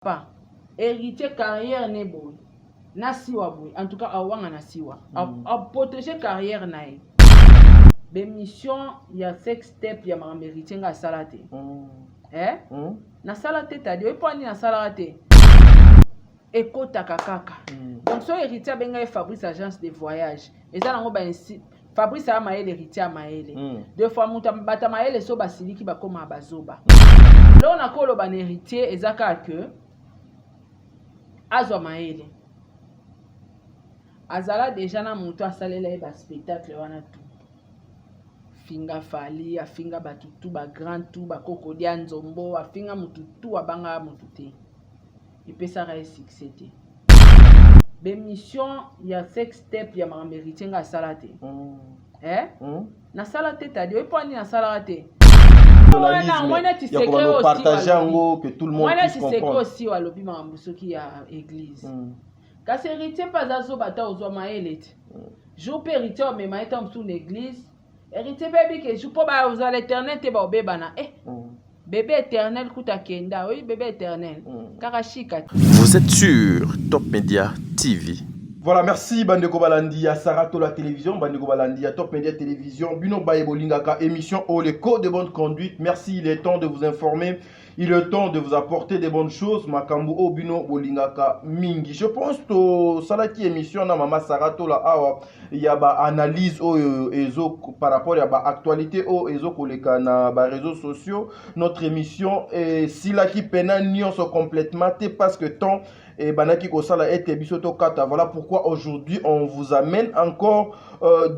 pas héritier carrière ne boy na siwa boy en tout cas awanga na siwa a protéger carrière nae be mission ya sex step ya ma héritier nga salate na salate tadi o poni na salate ekota kakaka donc so héritier benga Fabrice agence de voyage eza nango ba Fabrice a maele héritier a maele deux fois muta bata maele so basiliki bakoma bazoba là on a kolo ban héritier ezaka que azwa maele azala déjà na mutu asalela ba spectacle wana tout finga fali afinga batutu ba grand tout ba kokodia nzombo afinga mutu tout abanga mutu te ipesa ra succès te be mission ya sex step ya ma héritier nga salate na salate tadi o poni na salate il y a comment partager en que tout le monde puisse comprendre. C'est aussi à l'obi mambuso qui a église. Quand c'est héritier pas azo bata ozo maelete. Je peux héritier mais maeta msu l'église. Héritier baby que je peux ba ozo l'éternel te ba obeba na bébé éternel kuta kenda oui bébé éternel. Karashika. Vous êtes sur Top Media TV. Voilà, merci Bandeko Balandi à Sarato la télévision, Bandeko Balandi à Top Media Télévision, Bino Baye Bolingaka, émission au les codes de bonne conduite. Merci, il est temps de vous informer, il est temps de vous apporter des bonnes choses. Makambu o Bino Bolingaka Mingi. Je pense que Salaki émission na Mama Sarato la awa, il y a ba analyse au ezo par rapport à ba actualité au ezo koleka na ba réseaux sociaux. Notre émission est Silaki Pena Nyonso complètement parce que temps et Banaki Kosala et Bisoto Kata. Voilà pourquoi aujourd'hui on vous amène encore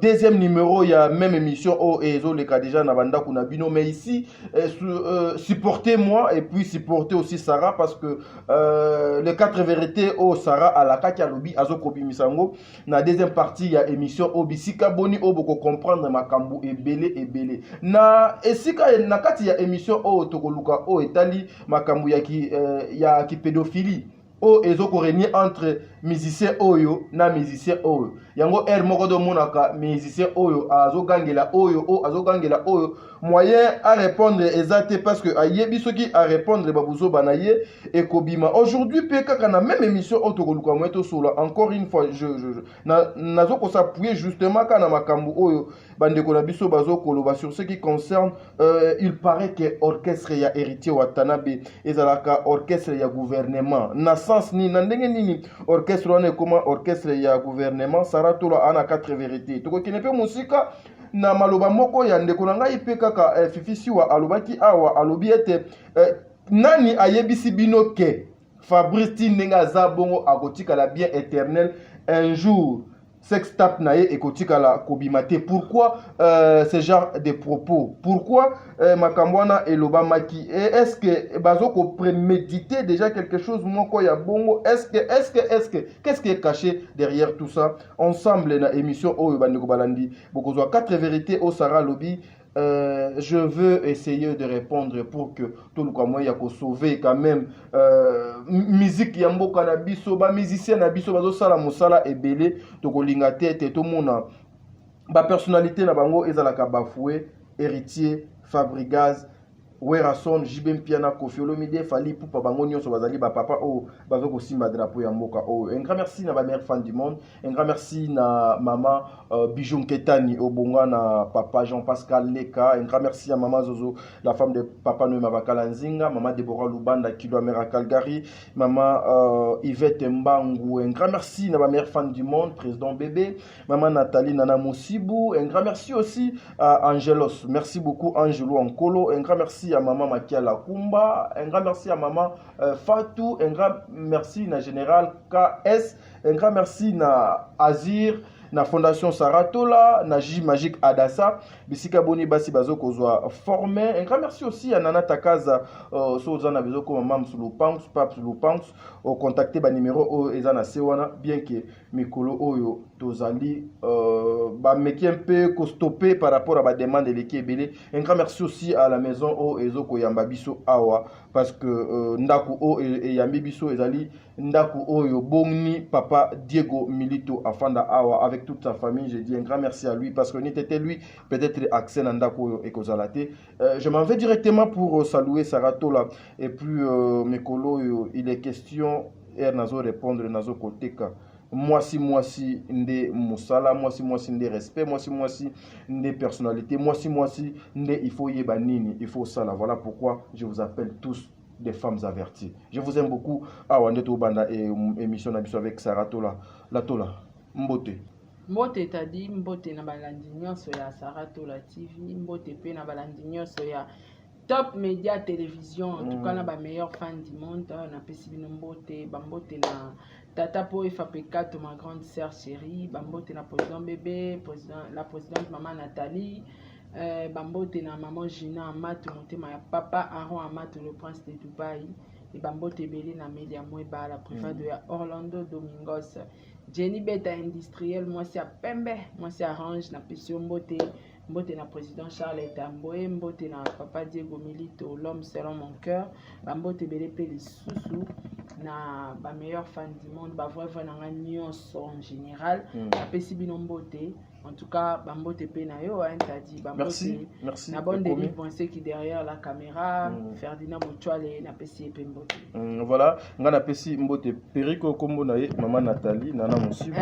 deuxième numéro. Il y a même émission au Ezo les cas déjà Nabanda Kunabino. Mais ici, supportez-moi et puis supportez aussi Sarah parce que les 4 vérités au Sarah à la Katia Lobi Azokobi Misango. Na deuxième partie, il y a émission au Bisika Boni au Boko comprendre Makambu et belé. Na Esika na Kati il y a émission au Tokoluka au Etali Makambu ya ki pédophilie. O ezoko régner entre musicien oyo na musicien oyo yango moko do monaka musicien oyo azogangela oyo moyen à répondre exact parce que ayebi soki à répondre babuzo banaye et kobima aujourd'hui pe kaka na même émission otokoluka moeto solo encore une fois je nazoko s'appuyer justement kana makambu oyo bandeko na biso bazokoloba sur ce qui concerne il paraît que orchestre ya héritier Watanabe ezalaka orchestre ya gouvernement na sens ni na ndenge nini orchestre wana comment orchestre ya gouvernement Saratola ana 4 vérités toko kinepe musika na maloba moko ya ndeko na ngai pe kaka fifisi wa alobaki awa alobi ete nani ayebisi bino ke Fabrice Tinenga zabongo akotika la bien éternel un jour sex tap nae ekotika la kobimate. Pourquoi ce genre de propos? Pourquoi Makambwana et Lobamaki? Est-ce que bazoko préméditer déjà quelque chose moko ya bongo? Est-ce que qu'est-ce qui est caché derrière tout ça? Ensemble na émission Oyo Bandeko Balandi bokozwa 4 vérités au Sarah Lobby. Je veux essayer de répondre pour que tout le monde ya ko sauver quand même musique ya mboka na biso ba musicien na biso bazo sala mosala ebele to kolinga tete to mona ba personnalité na bango ezalaka bafoué héritier Fabrigaz Werason Jibem Piana Kofi Olomide Fali Poupa bango nyonso bazali ba papa o bazoko simba drapeau ya mboka o. Un grand merci na ba meilleure fan du monde, un grand merci na maman Bijou Ketani Obonga na papa Jean-Pascal Leka, un grand merci à maman Zozo la femme de papa Noé Mabakala Nzinga, maman Deborah Lubanda Kilo Amera Calgary, maman Yvette Mbangu, un grand merci na ba meilleure fan du monde, président bébé, maman Nathalie Nana Moussibou, un grand merci aussi à Angelos, merci beaucoup Angelo Ankolo, un grand merci à maman Makia Lakumba, un grand merci à maman Fatou, un grand merci na général KS, un grand merci na Azir, na fondation Saratola, na J Magique Adassa, Bisika Boni Basi Bazoko Zoa formé. Un grand merci aussi à Nana Takaza, Sozana Bezoko Mam Sulupanks, Pap Sulupanks, au contacté ba numéro o Ezana Sewana, bien que Mikolo Oyo. tozali meki un peu stoppé par rapport à la demande de l'équipe belé. Un grand merci aussi à la maison o ezoko yamba biso awa parce que ndaku o e yambi biso ezali ndaku o yo bongni papa Diego Milito afanda awa avec toute sa famille. Je dis un grand merci à lui parce que n'était lui peut-être accès à ndaku et kozalate. Je m'en vais directement pour saluer Saratola et puis mes colos il est question nazo répondre nazo koteka. Moi si ndé musala, moi si ndé respect, moi si ndé personnalité, moi si ndé il faut yebanini, il faut ça là. Voilà pourquoi je vous appelle tous des femmes averties. Je vous aime beaucoup. Ah ouais, to banda et émission avec Saratola, la tola, mbote. Mbote tadi mbote na balandi nyonso ya Saratola TV, mbote pe na balandi nyonso ya Top Média Télévision, en tout cas, la meilleure fan du monde. On a Pessibino Mbote, Bambote na Tata Po FAP4, ma grande sœur chérie, Bambote na président bébé, la présidente maman Nathalie, Bambote na maman Gina Amato, ma papa Aaron Amato, le prince de Dubaï, et Bambote Belé na Melia Mweba, la private de Orlando Domingos, Jenny Beta Industriel, moi c'est à Pembe, moi c'est Arrange, na Pessio Mbote. Mbote na président Charles Tamboé, mbote na papa Diego Milito, l'homme selon mon cœur, mbote belé les sous na ba meilleur fan du monde, ba vrai na nyonso en général, apesi bino mbote. En tout cas, Bambote Penayo, t'as dit merci. Na bonne dérive pensée qui derrière la caméra, Ferdinand Bouchouale, na Pessi et Pembote. Voilà, ngana Pessi Mbote, Perico Kombo nae, maman Nathalie, Nana Monsibu,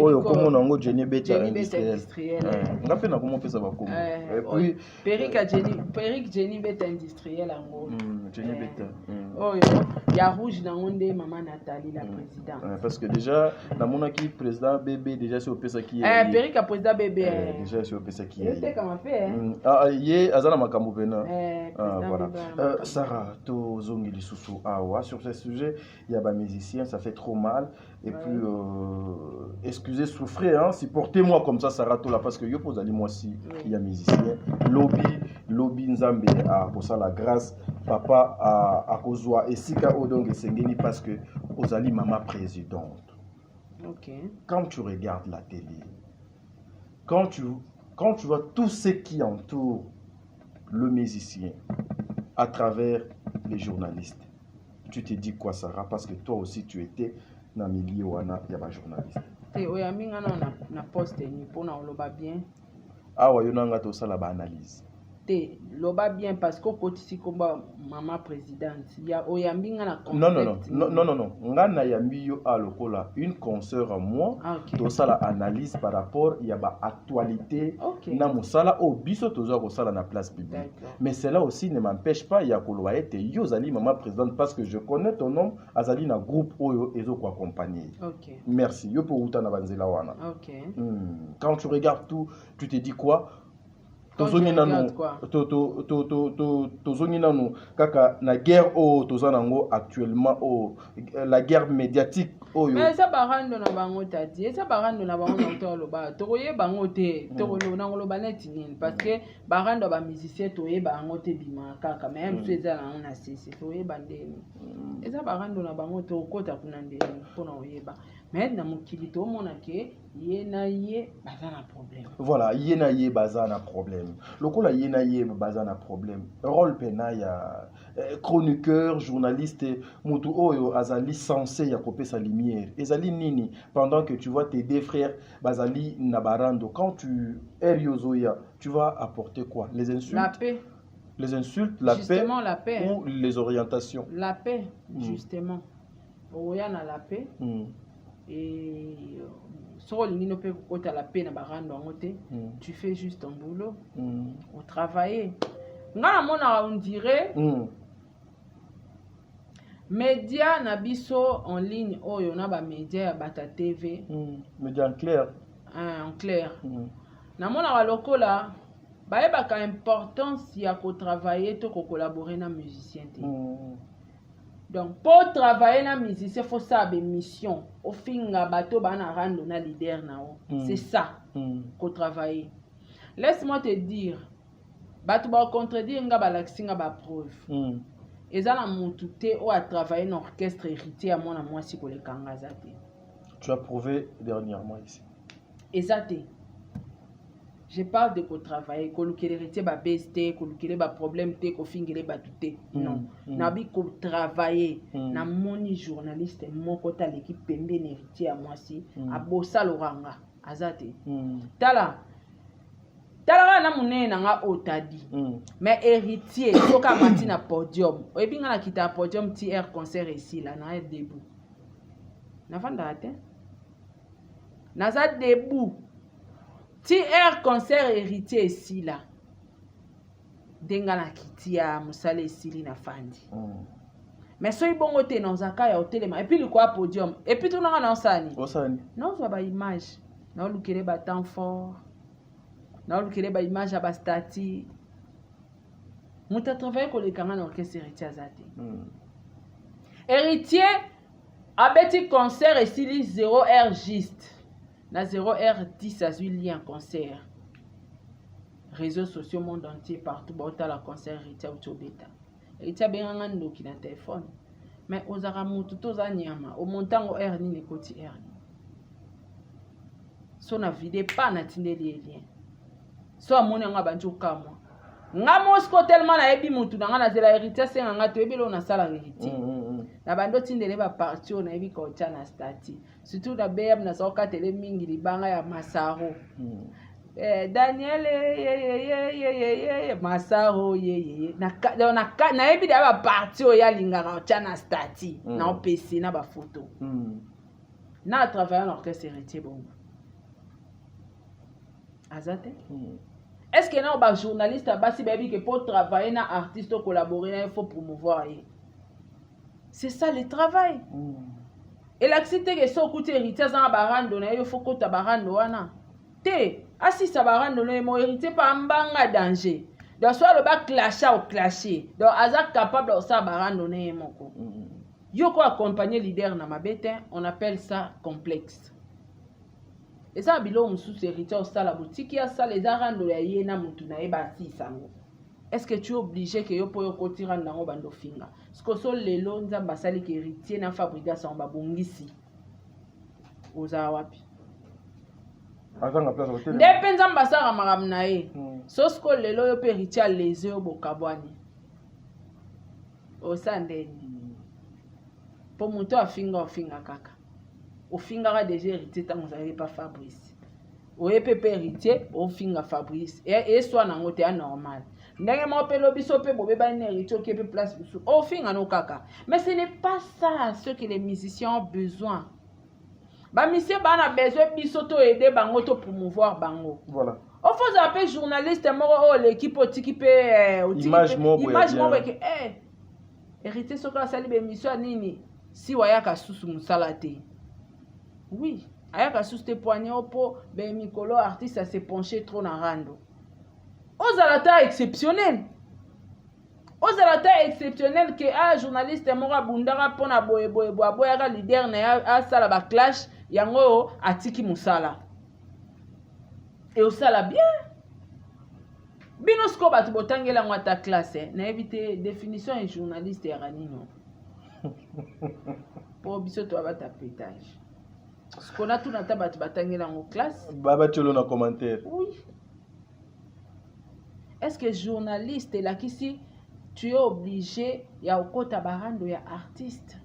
Oyo Kombo nango Jenny Beta Industriel. Nga pe na comment ça va Kombo. Et puis Peric Jenny Beta Industriel ango. Jenny Beta. Oyo, ya rouge na onde maman Nathalie la présidente. Parce que déjà, na mona qui président bébé déjà c'est au pesa qui Peric a président bébé. Déjà c'est au pesa qui est. C'est comment fait Yé azana makambo bena. Voilà. Sarah to zongi lisusu awa sur ce sujet, il y a des musiciens, ça fait trop mal et puis excusez souffrez hein, supportez-moi comme ça Sarah to là parce que yo pose ali moi si il y a musicien lobby nzambe a pour ça la grâce papa a kozwa esika odonge sengeni parce que ozali maman présidente. OK. Quand tu regardes la télé, quand tu vois tout ce qui entoure le musicien à travers les journalistes, tu te dis quoi Sarah parce que toi aussi tu étais dans le milieu où il y a des journalistes. Et oyamina na poste ni pona oloba bien. Ah ouais, yonanga to sala ba analyse. Te loba bien parce que kotisi komba maman présidente ya oyambinga na concept. Non. Ngana yambi yo a lokola une consoeur à moi to sala analyse par rapport il y a ba actualité na musala o biso tozo ko sala na place publique. Mais cela aussi ne m'empêche pas ya koloba ete yo zali maman présidente parce que je connais ton nom azali na groupe oyo ezo ko accompagner. OK. Merci. Yo pour uta na banzela wana. OK. Quand tu regardes tout, tu te dis quoi? Tozongi nanu kaka na guerre o tozanango actuellement la guerre médiatique oyo. Mais ça barando na bango tadi, ça barando na bango na to loba. Tokoye bango te, tokolo na loba neti nini parce que barando ba musicien toye bango te bima kaka même tu eza na ona sisi toye bandeni. Et ça barando na bango to kota kuna ndeni pona oyeba. Mais na mokili to mona ke ye bazana problème. Voilà, ye bazana problème. Lokola ye bazana problème. Rôle pena ya chroniqueur, journaliste, mutu oyo azali censé ya kopé sa lumière. Ezali nini pendant que tu vois tes deux frères bazali nabarando quand tu eriozoya, tu vas apporter quoi? Les insultes? La paix. Les insultes, justement, la paix ou les orientations? La paix, justement. Oyana la paix. Et la paix tu fais juste ton boulot au travailler. On dirait média nabiso en ligne oyo na ba média bata TV média en clair en clair na mona lokola baebaka importance ya ko travailler to ko collaborer na musicien te. Donc, pour travailler dans la musique, il faut savoir mission. Au fin, bateau bana rando na leader nao. C'est ça qu'on travaille. Laisse-moi te dire, bateau ba contredire nga balaxi nga ba preuve. Et ça la montouté ou à travailler dans l'orchestre héritier à moi si pour les kangazate. Tu as prouvé dernièrement ici. Exact. Je parle de travailler, que l'héritier va baisser, que le problème te, que fingere ba tout. Non. Nabi ko travailler. Na moni journaliste mon côté l'équipe pembe héritier à moi si a bossa loranga. Azate. Tala na mune na nga otadi. Mais héritier soka mati na podium. Oyebi nga na kita podium ti air concert ici là na debout. Na vanda ate. Na za debout. Si air concert héritier ici là, denga na kitia musale ici na fandi. Mais so ibongo te na zaka ya hotelema et puis le quoi podium et puis tout na sani. Osani. Non so ba image, na lukele ba temps fort. Na lukele ba image ba stati. Muta travailler ko le kanga na orchestre héritier azate. Héritier a beti concert ici 0 heure juste. Na 0h10 à 8 liens concert. Réseaux sociaux monde entier partout bota la concert Rita Utobeta. Rita benga ndoki na téléphone. Mais ozara mutu toza nyama au montant au R ni ne koti R. So na vide pas na tindeli lien. So amone nga banjo kamwa. Nga mosko tellement na ebi mutu na nga na zela Rita senga nga to ebelo na sala Rita. Na bando tindele ba parti na ebi ko na stati. Surtout na BM na soka tele mingi libanga ya Masaro. Daniel Masaro na ebi da ba parti o ya lingara na stati na PC na ba photo. Na travailler en orchestre héritier bon. Azate? Est-ce que na ba journaliste basi baby que pour travailler na artiste collaborer il faut promouvoir. C'est ça le travail. Et l'accident que so coûte héritier za barando na yo faut ko tabarando wana. Te, asi sa barando no mo héritier pa mbanga danger. Donc soit le ba clasher ou clasher. Donc azak capable de sa barando na moko. Yo ko accompagner leader na mabete, on appelle ça complexe. Et ça bilo msous héritier au sala boutique ya ça les arando ya yena mutu na eba si sango. Est-ce que tu es obligé que yo po yo kotira nango bando finga? Ce que so lelo nzamba sali ke héritier na fabrication ba bongisi. Oza wapi? Azanga place hotel. Ndepe nzamba sara maramna ye. So ce que lelo yo pe héritier leze yo bokabwani. Osandeni. Po muto afinga ofinga kaka. Ofinga déjà héritier tant vous avez pas Fabrice. Oye pepe héritier ofinga Fabrice. Et soit nango te anormal. Ndenge mo pelo biso pe bobe ba héritier qui peut place biso. Ofinga no kaka. Mais ce n'est pas ça ce que les musiciens ont besoin. Ba musicien ba na besoin biso to aider bango to promouvoir bango. Voilà. On faut appeler journaliste moro l'équipe otiki pe image mo que héritier soka sali be mission nini si wayaka susu musala te. Oui, ayaka sous tes poignets po ben mikolo artiste a se penché trop na rando. Ozalata exceptionnel. Ozalata exceptionnel que a journaliste mora bundara pona boya leader na a sala ba clash yango atiki musala. Et osala bien. Binosko batu botangela ngwata classe na éviter définition et journaliste ya ranino. Po biso to abata pétage. Ce qu'on a tout dans ta batangé dans nos classes. Baba tu l'as en commentaire. Oui. Est-ce que journaliste là qu'ici tu es obligé ya okota barando ya artiste?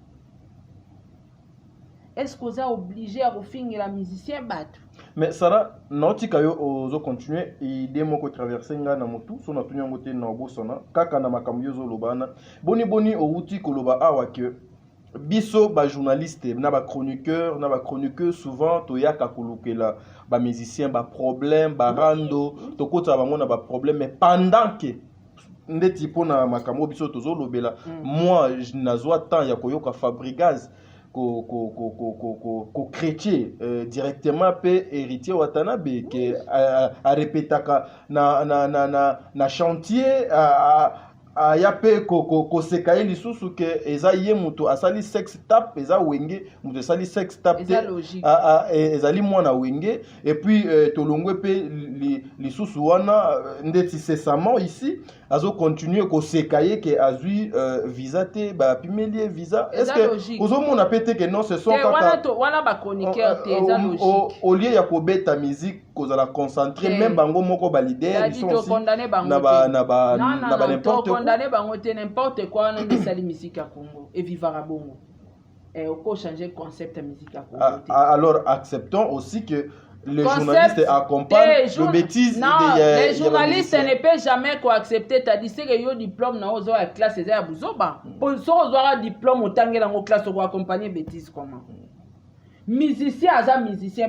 Est-ce que vous êtes obligé à refinir la musicien battu? Mais Sarah, nautika yo ozo continuer et demo ko traverser nga na motu so na tunya ngote na obosona kaka na makambo yo zo lobana. Boni o uti ko loba awa ke biso ba journaliste na ba chroniqueur souvent to yaka kolukela ba musicien ba problème ba rando to kota bango na ba problème mais pendant que ndeti pona makambo biso tozo lobela moi je nazwa temps ya koyoka Fabrigaz ko chrétien directement pe héritier watanabe que a répétaka na chantier ya pe ko sekaye lisusu ke eza ye mutu asali sex tap eza wenge mutu asali sex tap te ezali mwana wenge et puis tolongwe pe lisusu wana ndeti cessamment ici azo continuer ko sekaye que azui visa te ba pimelie visa. Est-ce que ozo mona pété que non ce sont wana ba chroniqueur te eza logique au lieu ya ko beta musique ko za la concentrer même bango moko ba leader ils sont aussi na ba n'importe quoi condamner bango te n'importe quoi na misali musique ya Congo et vivara bongo et on changer concept de musique à Congo. Alors acceptons aussi que les journalistes accompagnent le bêtise. Non, les journalistes ne peuvent jamais accepter. Tu dis que yo diplôme na ozo la classe c'est à buzoba. Pour ça ozo un diplôme autant que dans classe pour accompagner bêtise comment. Musicien aza musicien,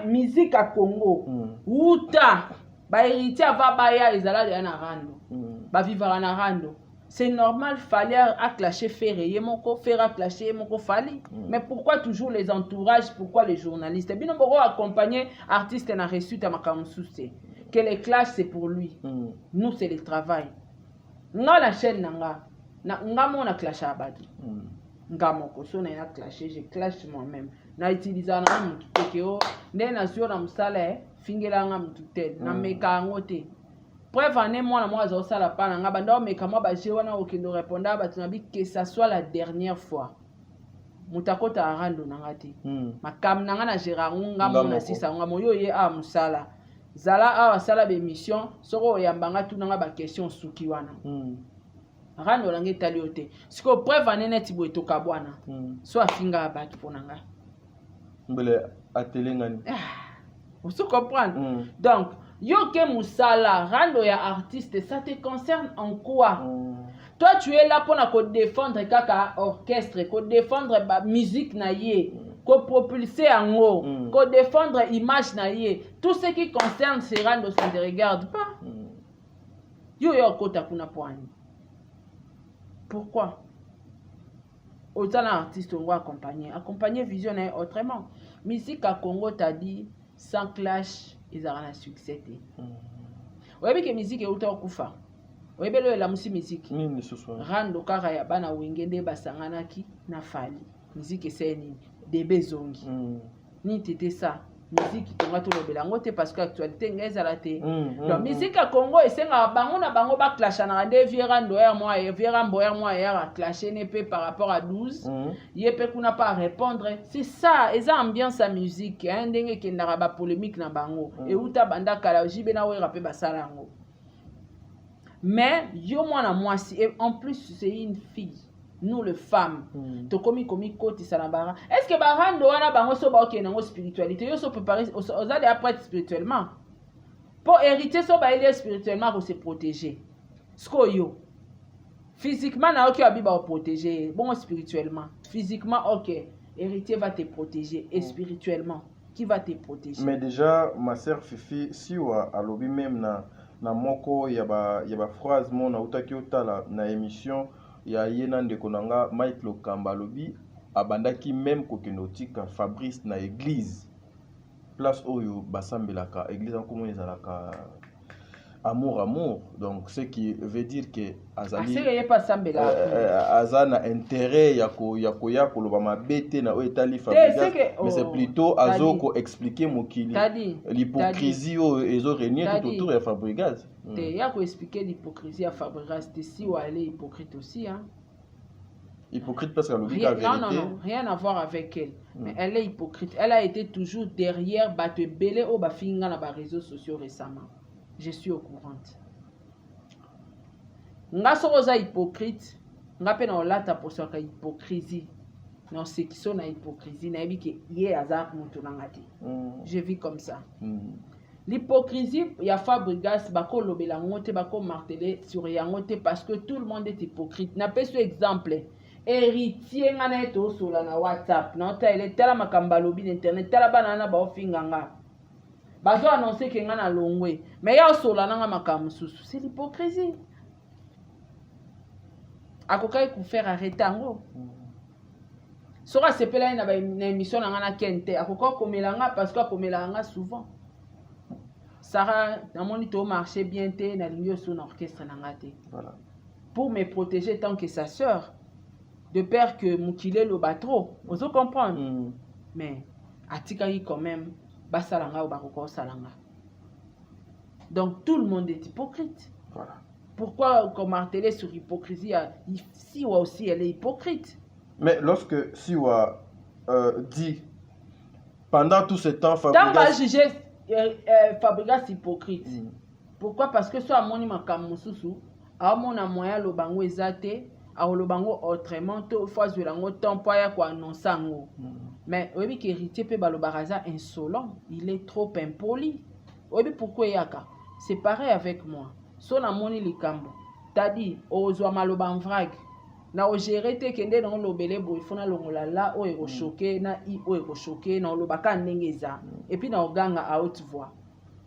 musique à Congo. Uta ba héritier va baya ezala ya na rando. Ba vivre na rando. C'est normal, fallait acclacher Ferré, faire acclacher mon fali. Mais pourquoi toujours les entourages, pourquoi les journalistes? Bien, on va accompagner artiste n'a reçu ta makamoussoussé. Que les classes c'est pour lui. Nous c'est le travail. Nga la chaîne nanga, nga mon a clashé à Badi. Nga mon koso na clashé, je clash moi-même. Na utilisé na mututeke ne na sio na msala fingela nga mututel na meka ngote. Preuve en est moi zo sala pa nga banda mais comment ba je wana okendo répondre ba tunabi que ça soit la dernière fois mutakota arando nanga te makam nanga na gerangunga mona sisa nga moyo ye a musala zala a sala be mission soko yambanga tunanga ba question suki wana rando lange taliote siko preuve en est net boeto kabwana so afinga ba kiponanga mbele atelengani vous comprenez donc yo ke musala rando ya artiste ça te concerne en quoi? Toi tu es là pour défendre kaka orchestre, pour défendre ba musique na ye, pour propulser en pour défendre image na ye. Tout ce qui concerne ces rando ça ne te regarde pas. Yo kota kuna poani. Pourquoi? Autant l'artiste on va accompagner visionnaire autrement. Musique à Congo t'a dit sans clash ils auront un succès. Vous voyez que la musique est autokufa. Vous voyez que la musique rando kara ya bana wengende basanganaki na fali. Musique c'est ni debe zongi. Ni tete ça. Musique tonga to lobela ngote parce que actualité ngeza la te. Donc musique à Congo esenga bango na bango ba clash na rande vierando ya moi et vierambo ya moi ya clasher ne peut par rapport à 12. Yepe kuna pas répondre. C'est ça, eza ambiance à musique hein ndenge ke ndara ba polémique na bango et uta banda kala jibe na we rapé ba sala ngo. Mais yo mwana mwasi et en plus c'est une fille. Nous les femmes to komi koti salabara est-ce que barando wana bango so ba okena ngo spiritualité yo so préparer aux allez après spirituellement pour hériter so ba aller spirituellement pour se protéger sko yo physiquement na ok abi ba protéger bon spirituellement physiquement ok héritier va te protéger et spirituellement qui va te protéger? Mais déjà ma sœur Fifi si wa alobi même na moko ya ba phrase mon na utaki otala na émission ya yena ndeko nanga Mike Lokamba lobi abandaki même kokenotika Fabrice na église place oyo basambelaka église en commun ezalaka amour donc ce qui veut dire que azali azana intérêt ya koya koloba mabete na etali Fabrice mais c'est plutôt azoko expliquer mokili l'hypocrisie ezo régner tout autour ya Fabrice. Il y a qu'à expliquer l'hypocrisie à Fabregas. Si ou elle est hypocrite aussi. Hein? Hypocrite parce qu'elle a la vérité. Non, rien à voir avec elle. Mais elle est hypocrite. Elle a été toujours derrière Bate Belé au Bafinga dans les réseaux sociaux récemment. Je suis au courant. Nga soza hypocrite. Nga pe na olata poso ka hypocrisie. Non, c'est qui sont na hypocrisie. Na ebi ke yé azar mutu nangati. Je vis comme ça. L'hypocrisie, il y a Fabregas, bako lobela ngote, bako marteler sur yangote parce que tout le monde est hypocrite. N'a pas ce exemple. Héritier ngana eto sola na WhatsApp. Non, ta ele tala makamba lobi d'internet, tala banana ba ofinganga. Bazo annoncer que ngana longwe. Mais ya sola nanga makamu susu. C'est l'hypocrisie. Akokai ku faire arrêter ngo. Sora sepela na ba émission ngana kente. Akoka komelanga parce que komelanga souvent. Sarah, dans mon lit, marché bien, na ligne son orchestre nangate. Voilà. Pour me protéger tant que sa sœur, de peur que Moukile le batro. Vous comprenez? Mais, atikari quand même, basalanga ou baroko salanga. Donc tout le monde est hypocrite. Voilà. Pourquoi comme marteler sur hypocrisie? Siwa aussi, elle est hypocrite. Mais lorsque Siwa dit, pendant tout ce temps, Tant va juger Fabregas hypocrite. Pourquoi? Parce que soit moni makamususu, a mon moyen le bango ezate, a le bango autrement, tout fois je l'ango temps pour ya quoi non sango. Mais oui que héritier peut balobaraza insolent, il est trop impoli. Oui pourquoi yaka? C'est pareil avec moi. So na moni likambo. T'as dit ozwa maloba en vrague. Na o gérer te kende na lobele boy fona longola la o eko choqué na i o eko choqué na lobaka ndengeza. Et puis na oganga à haute voix.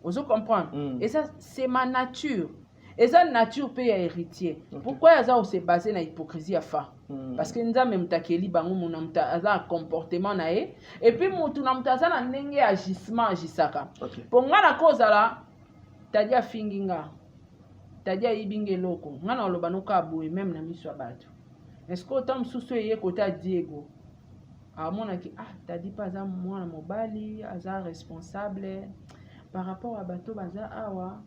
Vous comprenez? Et ça, c'est ma nature. Et ça, nature peut y héritier. Pourquoi ça, on s'est basé sur l'hypocrisie à faire? Parce que nous avons même takeli bango mon un comportement nae. Et puis mon tout namta ça na nenge agissement agisaka. Pour moi la cause là, tadia finginga, tadia ibinge loko. Ngana lobano ka boue même na miso abatu. Est-ce que autant msusu yé kota Diego? Ah mon aki t'as dit pas ça moi na mobali, aza responsable. Par rapport à bateau baza awa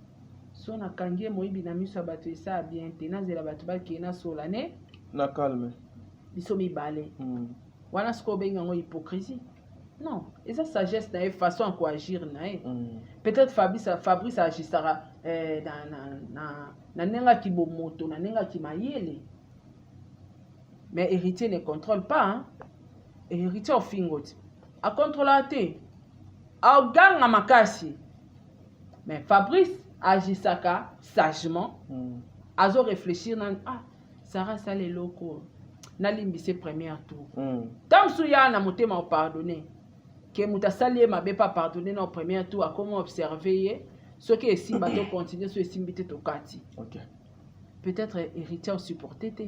so na kangie moyibi na miso bateau esa bien tena zela bateau ba kena solane na calme biso mibale wana sko benga ngo hypocrisie non et ça sagesse na façon à agir na peut-être Fabrice agissera na nenga ki bomoto na nenga ki mayele mais héritier ne contrôle pas hein héritier au fingot a contrôler a ganga makasi. Mais Fabrice agisaka sagement, azo réfléchir dans Sarah ça les locaux, na limbise premier tour. Tant souya na motema pardonner, que muta salié m'a pas pardonné dans premier tour, à comment observer ce qui est si bateau continuer sur simbité to kati. Peut-être héritier supporter te.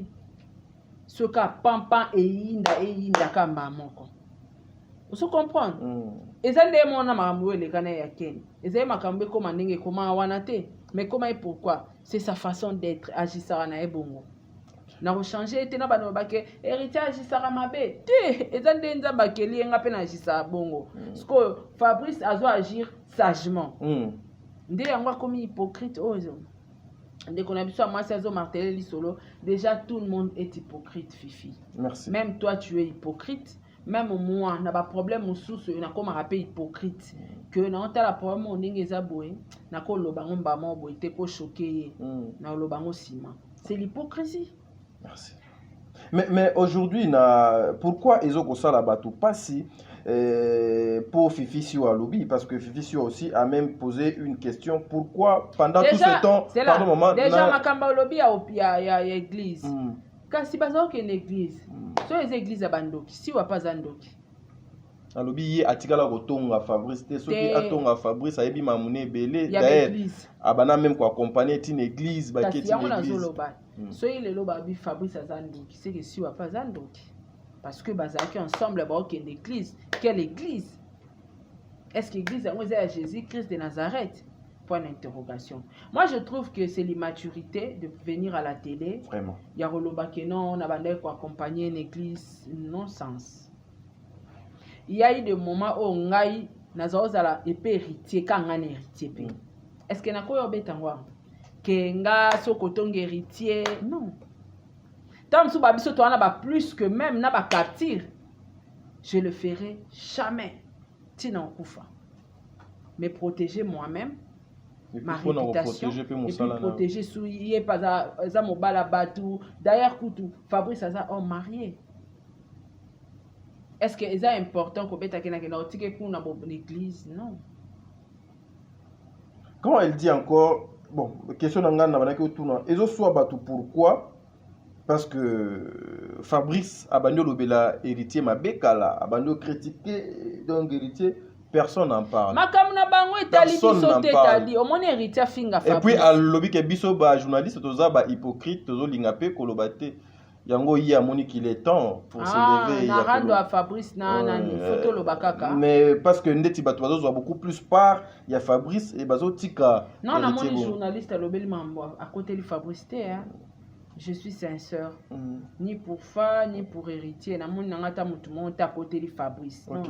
Ce cas pampan et inda kamba moko. Vous comprenez? Et ça n'est mon amour les canets à Ken. Et ça m'a cambié comme un dingue comment wanate. Mais comment et pourquoi? C'est sa façon d'être agissara na ebongo. Na rechange était na bano bake héritier agissara mabe. Et ça n'est pas que li nga pena agissara bongo. Parce que Fabrice a dû agir sagement. Ndé yango comme hypocrite ozo. Dès qu'on a vu ça, moi, c'est martelé solo. Déjà, tout le monde est hypocrite, Fifi. Merci. Même toi, tu es hypocrite. Même moi, on n'a pas de problème sous on a comme un rappel hypocrite. Que non, t'as la problème, on est zaboué. N'a pas le bangon bamon, boy, t'es pas choqué. N'a le bangon ciment. C'est l'hypocrisie. Merci. Mais aujourd'hui, pourquoi ils ont ça là-bas tout pas si pour Fifi Siwa lobby parce que Fifi Siwa aussi a même posé une question. Pourquoi pendant déjà, tout ce temps, pardon moment, déjà makamba lobby à l'église. Quand si bazo que l'église, sur les églises à bandoki, si ou pas zandoki. A lobby yi atikala kotonga Fabrice te soki atonga Fabrice ayebi mamune belé d'ailleurs abana même quoi accompagner une église ba keti l'église. So il est loba bi Fabrice zandoki, c'est que si ou pas zandoki. Parce que bazaki ensemble ba ok l'église, quelle église? Est-ce que l'église est Jésus-Christ de Nazareth? Point d'interrogation. Moi, je trouve que c'est l'immaturité de venir à la télé. Vraiment. Il y a Roloba qui non, on a accompagner une église. Non-sens. Il y a eu des moments où on a eu des héritiers quand on a héritier. Est-ce qu'il y a un peu de héritier? Non. Tant que babiso toi na ba plus que même na ba captir, je le ferai jamais. Tina okufa. Mais protéger moi-même. Ma réputation et puis protéger sous yé pas za mobala batu d'ailleurs kutu Fabrice aza homme marié. Est-ce que c'est important que beta kena kena otike pour na l'église? Non. Quand elle dit encore bon question nanga na banaki otuna ezo soit batu pourquoi? Parce que Fabrice a banni lobela héritier mabekala a banni critiquer donc héritier. Personne n'en parle. Personne n'en parle. Et puis, à lobby que biso ba journaliste toza ba hypocrite tozo lingape kolobate. Yango yi amoni qu'il est temps pour se lever. Na rando à Fabrice na photo lobakaka. Mais parce que ndeti bato bazo beaucoup plus part, il y a Fabrice et bazo tika. Non, na moni journaliste à lobeli mambo à côté de Fabrice té hein. Je suis sincère. Ni pour fa, ni pour héritier. Na mon nangata mutumo ta côté de Fabrice. Non,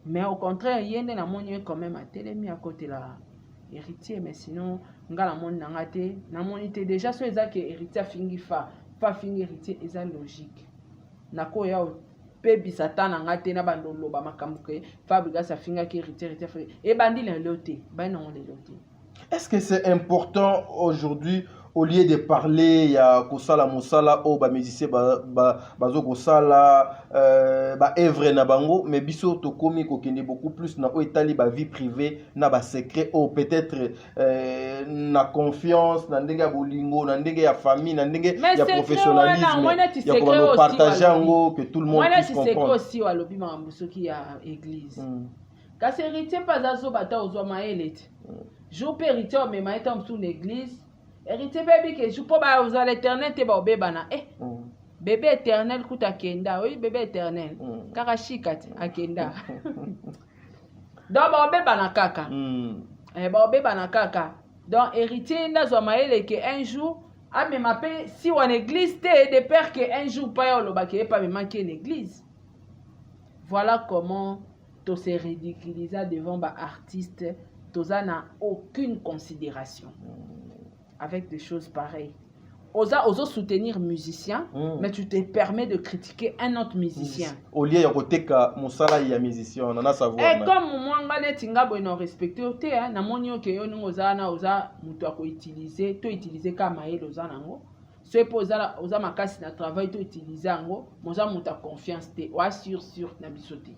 mais au contraire, yende na mon quand même à télémi à côté là. héritier mais sinon nga la monde nanga te na monité déjà so eza que héritier fingi fa fingi héritier eza logique nako ya pe bisata nanga te na bandolo ba makambo ke fabriga sa finga ki héritier et bandi le loté ba non le loté. Est-ce que c'est important aujourd'hui au lieu de parler ya kosala mosala o ba musicien bazo kosala ba œuvre na bango mais biso to komi ko kende beaucoup plus na o etali ba vie privée na ba secret ou peut-être na confiance na ndenge ya bolingo na ndenge ya famille na ndenge ya professionnalisme ya ko partager ngo que tout le monde puisse comprendre. Moi c'est aussi walobi mambo soki ya église kasi héritier pas azo bata ozwa maelete jour héritier mais maeta msu l'église héritier baby que je peux ba aux l'éternel te ba bébana bébé éternel kuta kenda oui bébé éternel karashikati akenda donc ba bébana kaka ba bébana kaka donc héritier ndazo maele que un jour a même appelé si on église te de père que un jour pas lo ba que pas me manquer l'église. Voilà comment to se ridiculiser devant ba artiste toza n'a aucune considération avec des choses pareilles. Osa soutenir musicien, mais tu te permets de critiquer un autre musicien. Au lieu de koteka musala ya musicien, on a savoir. Et comme moi ngane tinga bo no respecter ote na monyo ke yo ngoza na oza mutu ako utiliser, to utiliser kama yelo oza nango. So poza oza makasi na travail to utiliser ngo, moza mutu confiance te, wa sur na bisote.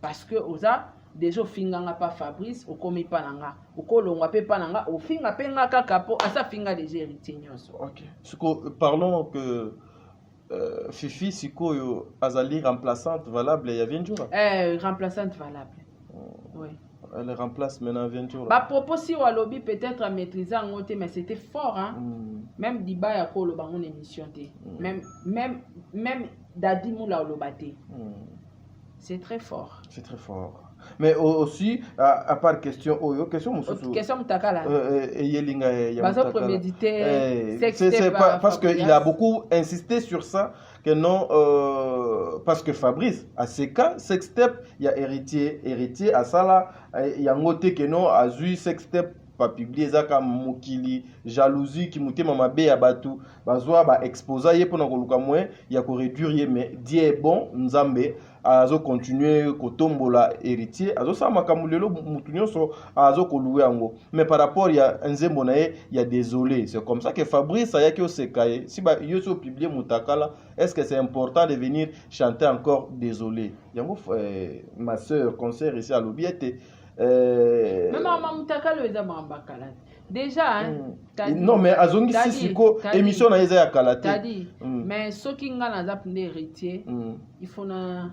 Parce que oza déjà finganga pas Fabrice au komi pananga au kolongwa pe pananga au finga penga kaka po asa finga des héritiers nyonso. OK. Parlons que Fifi sikoyo azali remplaçante valable ya Vienjoura. Remplaçante valable. Oui. Elle remplace maintenant Vienjoura. Ba propos si walobi peut-être à maîtriser en côté mais c'était fort hein. Même Diba ya ko lo bangon émission té. Même Dadi Moula lobate. C'est très fort. C'est très fort. Mais aussi, à part question Oyo, question Moussoussou. Question Moutakala. Yelinga ya Moutakala. Prémédité, c'est pas parce qu'il a beaucoup insisté sur ça que non, parce que Fabrice, à ces cas, sextep, il y a héritier à ça là, il y a un côté que non, à Zui sextep, pas publié ça comme Mokili, jalousie qui mouté mama bé à Batou, bazwa ba exposa yé pour n'akoluka moins, il y a qu'on réduire mais Dieu est bon, Nzambe. Azo continuer kotombola héritier azo sa makamulelo mutunyo so azo koluwe ango mais par rapport ya nzembo na ye ya désolé c'est comme ça que Fabrice a yaki osekaye si ba yoso publier mutakala est-ce que c'est important de venir chanter encore désolé yango ma sœur concert ici à Lobiete même maman mutakala eza mambakala déjà hein non mais azongi sisiko émission na eza ya kalate mais soki nga na zapne héritier il faut na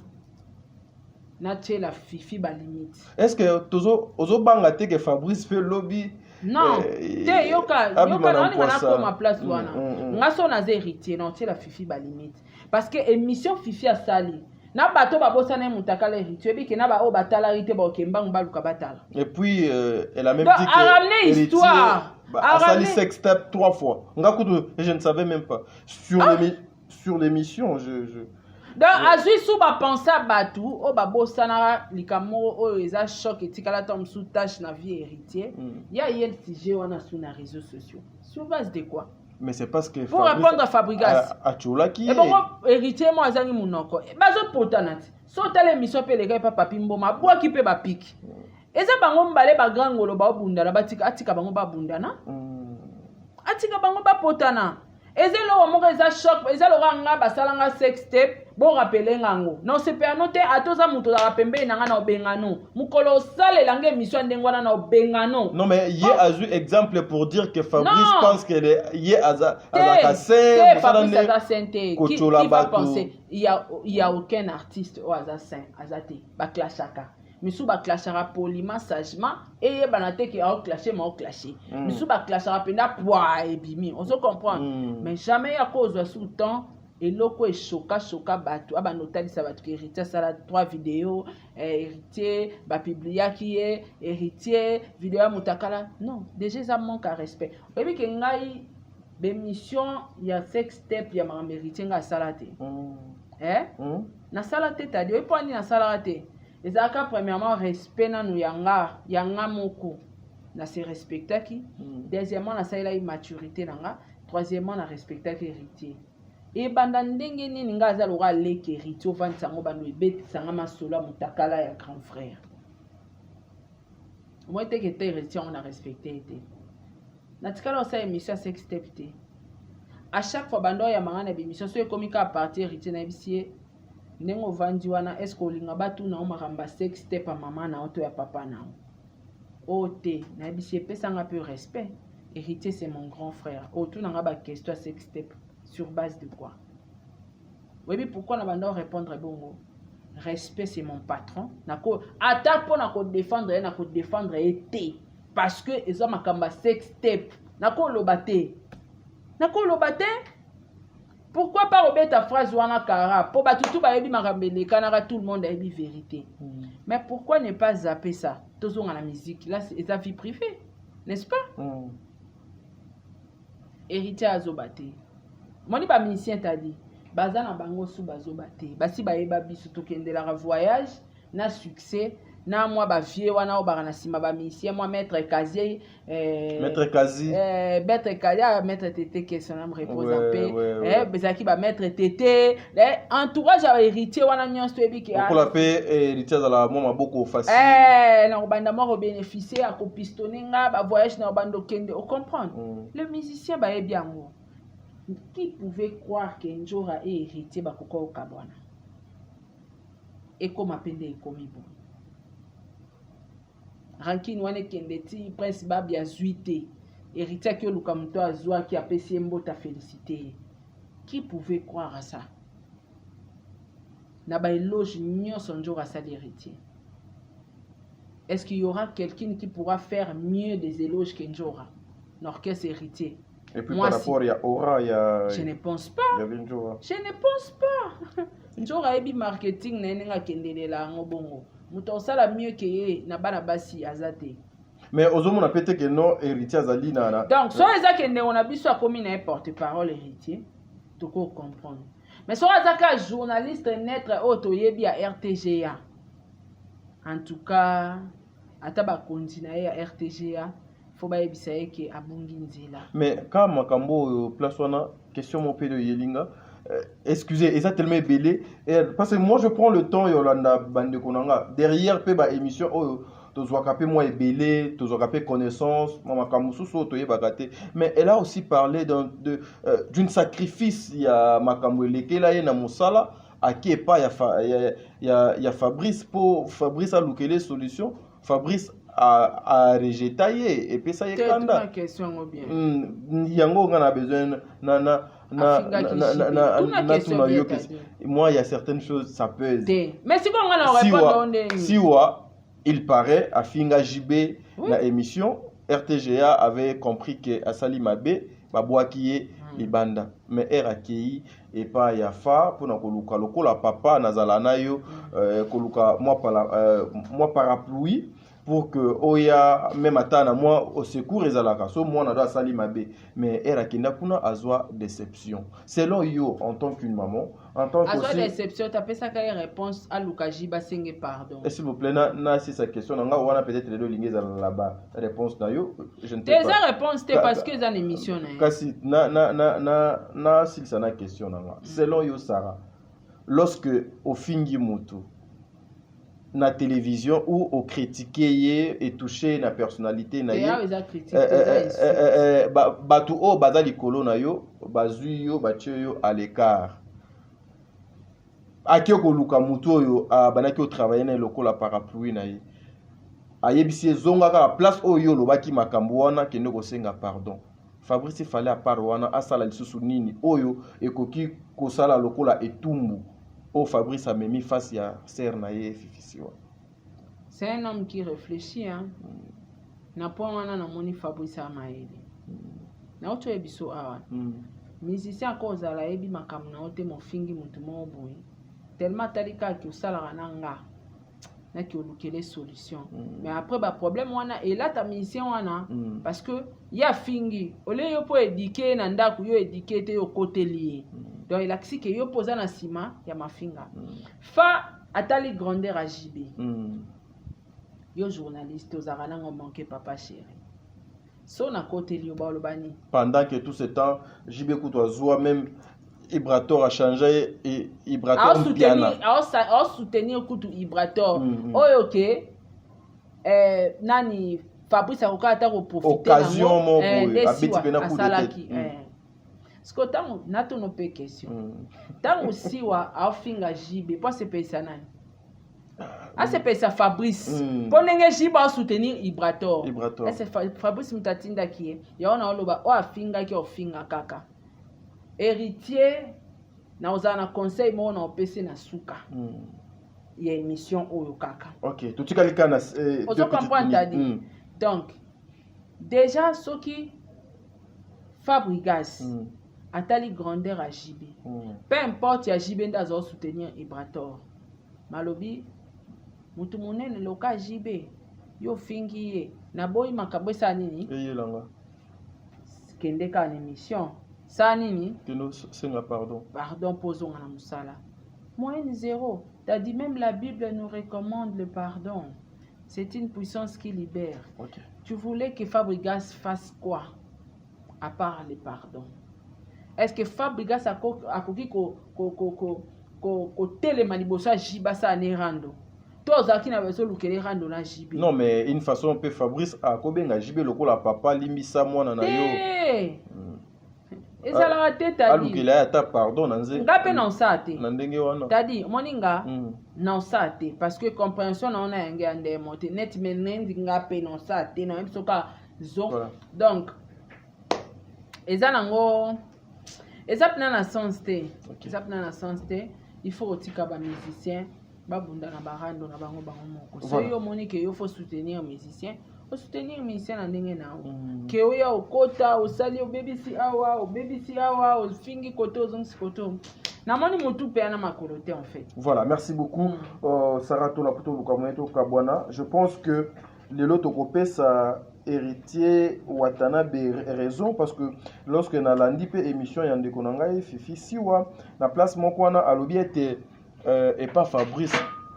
la Fifi ba limite. Est-ce que tozo banga te que Fabrice fait lobby? Non, te yoka on a comme ma place wana. Nga so na héritier non la Fifi ba limite parce que émission Fifi a sali. Na bato ba bosana mutakala héritier bi ke na ba o batala héritier ba okemba mbaluka batala. Et puis elle a même dit que a ramené histoire. A sali sextape 3 fois. Nga kutu je ne savais même pas sur l'émission donc azui sous ba penser batou o ba bosana likamo o eza choc etikala tom sous tâche na vie héritier ya yel sujet wana sur les réseaux sociaux sur base de quoi mais c'est parce que pour répondre à Fabrigas Achulaki et bon héritier moi azangi munoko bazo potanati so tele mission pe les gars papa pimboma boa ki pe ba pique eza bango mbale ba grangolo ba bundana batika atika bango ba bundana atika bango ba potana ezelo wa moko eza choc ezelo nga basalanga sex tape bon rappeler ngango non c'est pas noté atoza muto za pembe nanga na obengano mukolo sale langue émission ndengwana na obengano non mais y a eu exemple pour dire que Fabrice pense que y a azakase Fabrice azasente qui va penser il y a aucun artiste au azasin azate ba clashaka misu ba clashara poliment sagement et banate qui a clashé ma clashé misu ba clashara penda poa et bimi on se comprend mais jamais à cause de sous temps et loko est choka batu aba notali sa batu héritier ça la 3 vidéos héritier ba publia qui est héritier vidéo mutakala non déjà ça manque à respect et puis que ngai bémission ya sex step ya ma héritier nga salate na salate ta dio point na salate ezaka premièrement respect na nu yanga moko na se respectaki. Deuxièmement, na salela immaturité nanga. Troisièmement, na respectaki héritier. Et banda ndenge nini nga aza loka leki héritier ovandi sango bando ebeti sanga masolo mutakala ya grand frère. Moi te que te héritier on a respecté te. Na tikala osa émission sex step te. À chaque fois bando ya manga na émission so ekomika à partir héritier na bisie ndenge ovandi wana est-ce que olinga batu na omakamba sex step à maman na oto ya papa na o te na bisie pesanga peu respect. Héritier c'est mon grand frère. Autour n'a pas question sex step sur base de quoi? Oui, mais pourquoi n'a pas répondre bon? Respect c'est mon patron. Nako attaque pour nako défendre été parce que ils ont makamba sex step. Nako lobate. Pourquoi pas remettre ta phrase wana kara pour batutu ba yebi makambele kanara tout le monde a yebi vérité. Mais pourquoi ne pas zapper ça? Toujours dans la musique là c'est sa vie privée, n'est-ce pas? Héritier azobate. Moni ba musicien t'a dit baza na bango su bazobate. Basi ba yeba biso to kendela voyage na succès na moi ba vie wana o barana sima ba musicien moi maître Kazi maître Kazi maître Tété qui son âme repose en paix bezaki ba maître Tété entourage à héritier wana nyonso ebi ki pour la paix héritier za la moi beaucoup facile na banda mo bénéficier à ko pistonner nga ba voyage na bando kende o comprendre le musicien ba yebi yango. Qui pouvait croire qu'un jour a héritier bakoko au kabwana et comme appelé comme bon rankin wane kendeti prince babi azuité héritier que lukamuto azwa qui a payé mbota félicité. Qui pouvait croire à ça? Na ba éloge nyo son jour à ça l'héritier. Est-ce qu'il y aura quelqu'un qui pourra faire mieux des éloges qu'un jour l'orchestre héritier? Et puis moi, par rapport à Aura, il y a... Je ne pense pas. Il y avait Njora. Je ne pense pas. Njora ebi marketing na nenga kendele la ngobongo. Muto sala mieux que ye na bana basi azate. Mais ozomo na pété que non héritier azali na. Donc so eza kende on a biso a commis na porte-parole héritier. To ko comprendre. Mais so azaka journaliste net auto yebi à RTGA. En tout cas, ataba continuer à RTGA. Faut pas ebisaye ke abungi nzela. Mais quand makambo place wana question mon pédo yelinga excusez et ça tellement belé parce que moi je prends le temps yolanda bande konanga derrière pe ba émission to zwakape moi belé to zwakape connaissance mama kamususu to yebakate mais elle a aussi parlé d'une sacrifice ya makambo lekela ye na musala aki epa ya Fabrice pour Fabrice a lookele solution Fabrice a rejeté et puis ça y est kanda question bien yango on a besoin moi il y a certaines choses ça pèse mais si on a répondre si il paraît à Finga JB la émission RTGA avait compris que Asali Mabe babwaki libanda mais RAKI et pas yafa pour na koluka lokola papa nazala nayo koluka moi parapluie pour que oya même atana moi au secours ezalaka so moi na doit sali mabe mais era kinda kuna azwa déception selon yo en tant qu'une maman en tant que azwa déception tu appelles ça quelle réponse à Lukaji basenge pardon s'il vous plaît na si sa question nga wana peut-être les deux lignes là-bas réponse na yo je ne sais pas des réponses te parce que dans émission kasi na si ça na question nga selon yo Sarah lorsque au fingi mutu na télévision ou au critiquer et toucher na personnalité na yo batu o bazali kolo na yo bazui yo batio yo à l'écart akio ko luka mutu yo banaki o travailler na lokola parapluie na ye ayebisi zonga ka place oyo lobaki makambo wana kende ko senga pardon Fabrice il fallait à part wana asala lisusu nini oyo ekoki ko sala lokola etumbu. Oh, Fabrice a mis face à Sernaye Fifisiwa. C'est un homme qui réfléchit. Hein? Na pas wana na moni Fabrice Amaeli. Na oto ebiso awa. Musicien cause la ebi makam na ote mo fingi mutu mo boy. Tellement talika ki osala nanga. Na ki olukele solution. Mais après ba problème wana et là ta musicien wana parce que ya fingi ole yo po éduquer na ndaku yo éduquer te yo côté lié. Donc il a dit que yo posa na sima ya mafinga. Fa atali grandeur à JB. Yo journaliste aux arana on manqué papa chéri. so na côté lioba lobani. Pendant que tout ce temps, JB Koutouazoua même Ibrator a changé et Ibrator a soutenir Koutou Ibrator. Oyo ke nani Fabrice Akokata ko profiter occasion mo abeti pena coup de tête. Sko tango nato no pe question. Tango siwa a finga JB pour se payer nani. A se payer Fabrice. Pour nenge JB a soutenir Ibrator. Est Fabrice mutatinda ki ya ona oloba o afinga ki ofinga kaka. Héritier na ozana conseil mo na opesi na suka. Il y a une mission au kaka. OK, tout cas les canas on comprend ta dit. Donc déjà ce qui Fabregas atali grandeur à JB. Peu importe ya JB ndazo soutenir Ibrator. Malobi mutu munene loka JB yo fingi na boy makabwesa nini? Eyelanga. Kende ka en émission. Ça nini? Pardon, posons à la musala. Moyenne 0. T'as dit même la Bible nous recommande le pardon. C'est une puissance qui libère. Okay. Tu voulais que Fabregas fasse quoi? À part le pardon. Est-ce que Fabregas a coquille ko télémanibosa jibasa ne rando? Toi qui n'avait pas le rando na jibi. Non mais une façon peut Fabrice a kobenga jibi lokola papa limisa mwana na yo. Et ça la tête à dire. Alukila ata pardon nanze. Ngape na usate. Na ndenge wana. Tadi moninga na usate parce que compréhension na ona yenge ande monter net menendi ngape na usate na msoka zo. Donc eza nango eza pena na sens te. Eza pena na sens te. Il faut otika ba musicien ba bunda na barando na bango moko. So yo monike yo faut soutenir musicien. Faut soutenir musicien na ndenge na o. Ke oya okota osali o BBC awa o fingi koto zongi koto. Na moni mutu pe na makolote en fait. Voilà, merci beaucoup Sarah Tola Puto Lukamoeto Kabwana. Je pense que le lot okopé ça héritier Watanabe raison parce que lorsque na landi pe émission yande konanga fifi siwa na place mokwana alobi était et pas Fabrice